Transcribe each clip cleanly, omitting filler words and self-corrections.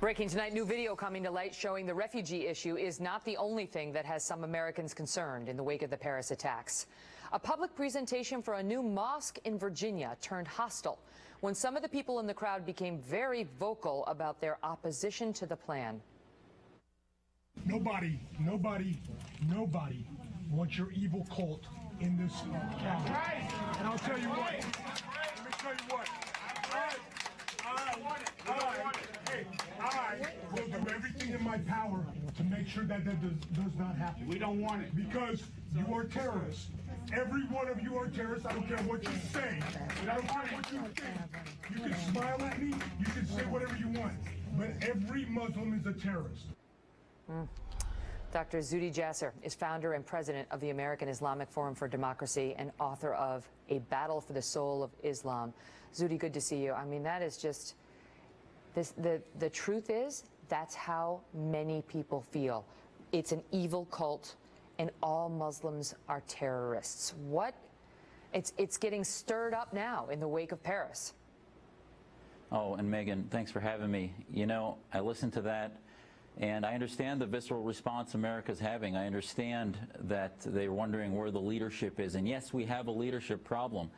Breaking tonight, new video coming to light showing the refugee issue is not the only thing that has some Americans concerned in the wake of the Paris attacks. A public presentation for a new mosque in Virginia turned hostile when some of the people in the crowd became very vocal about their opposition to the plan. Nobody wants your evil cult in this county. And I'll tell you what. Let me tell you what. I will do everything in my power to make sure that does not happen. We don't want it. Because you are terrorists. Every one of you are terrorists. I don't care what you say. I don't care what you think. You can smile at me. You can say whatever you want. But every Muslim is a terrorist. Dr. Zuhdi Jasser is founder and president of the American Islamic Forum for Democracy and author of A Battle for the Soul of Islam. Zuhdi, good to see you. I mean, that is just, the truth is, that's how many people feel. It's an evil cult, and all Muslims are terrorists. It's getting stirred up now in the wake of Paris. Oh, and Megan, thanks for having me. You know, I listened to that, and I understand the visceral response America's having. I understand that they're wondering where the leadership is. And yes, we have a leadership problem.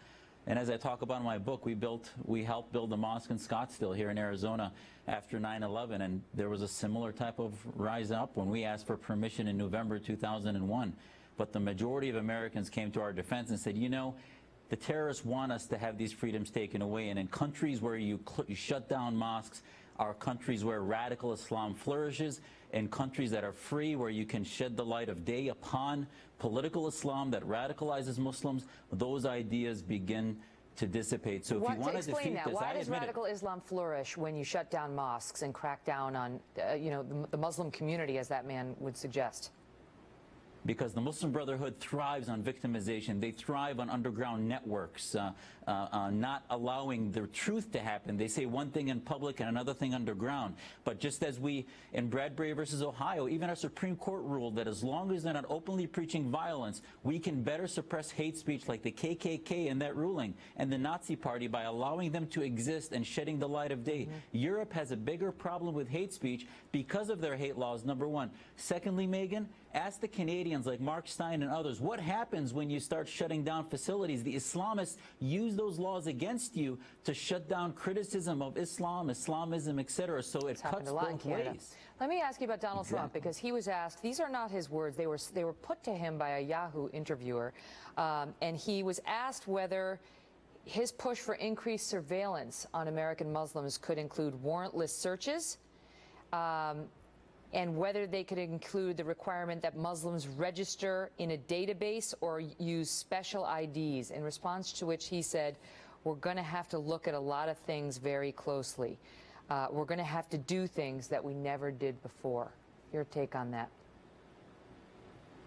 And as I talk about in my book, we helped build a mosque in Scottsdale here in Arizona after 9/11, and there was a similar type of rise up when we asked for permission in November 2001. But the majority of Americans came to our defense and said, you know, the terrorists want us to have these freedoms taken away, and in countries where you shut down mosques are countries where radical Islam flourishes, in countries that are free, where you can shed the light of day upon political Islam that radicalizes Muslims, those ideas begin to dissipate. So if you want to defeat this, why does radical Islam flourish when you shut down mosques and crack down on, the Muslim community, as that man would suggest? Because the Muslim Brotherhood thrives on victimization. They thrive on underground networks, not allowing the truth to happen. They say one thing in public and another thing underground. But just as we, in Bradbury versus Ohio, even our Supreme Court ruled that as long as they're not openly preaching violence, we can better suppress hate speech like the KKK in that ruling and the Nazi Party by allowing them to exist and shedding the light of day. Europe has a bigger problem with hate speech because of their hate laws, number one. Secondly, Megan, ask the Canadians like Mark Stein and others, what happens when you start shutting down facilities? The Islamists use those laws against you to shut down criticism of Islam, Islamism, etc. So it cuts both ways. Let me ask you about Donald Trump, because he was asked, these are not his words, they were put to him by a Yahoo interviewer, and he was asked whether his push for increased surveillance on American Muslims could include warrantless searches, and whether they could include the requirement that Muslims register in a database or use special IDs, in response to which he said, we're going to have to look at a lot of things very closely. We're going to have to do things that we never did before. Your take on that?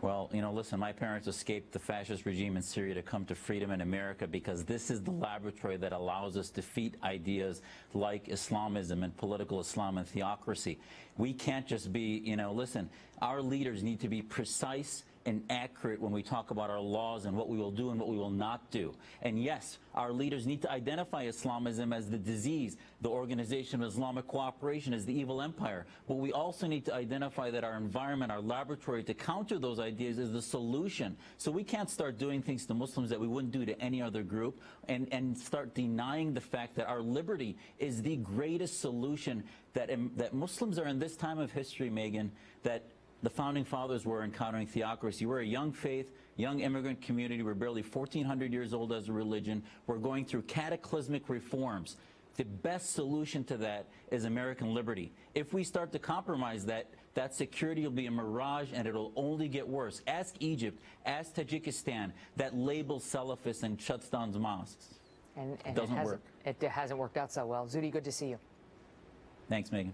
Well, you know, listen, my parents escaped the fascist regime in Syria to come to freedom in America because this is the laboratory that allows us to defeat ideas like Islamism and political Islam and theocracy. We can't just be, listen, our leaders need to be precise and accurate when we talk about our laws and what we will do and what we will not do. And yes, our leaders need to identify Islamism as the disease, the Organization of Islamic Cooperation as the evil empire. But we also need to identify that our environment, our laboratory to counter those ideas is the solution. So we can't start doing things to Muslims that we wouldn't do to any other group and start denying the fact that our liberty is the greatest solution that Muslims are in this time of history, Megan, that the founding fathers were encountering theocracy. We're a young faith, young immigrant community. We're barely 1,400 years old as a religion. We're going through cataclysmic reforms. The best solution to that is American liberty. If we start to compromise that, that security will be a mirage and it'll only get worse. Ask Egypt, ask Tajikistan, that labels Salafists and shuts down mosques. And it doesn't work. It hasn't worked out so well. Zuhdi, good to see you. Thanks, Megan.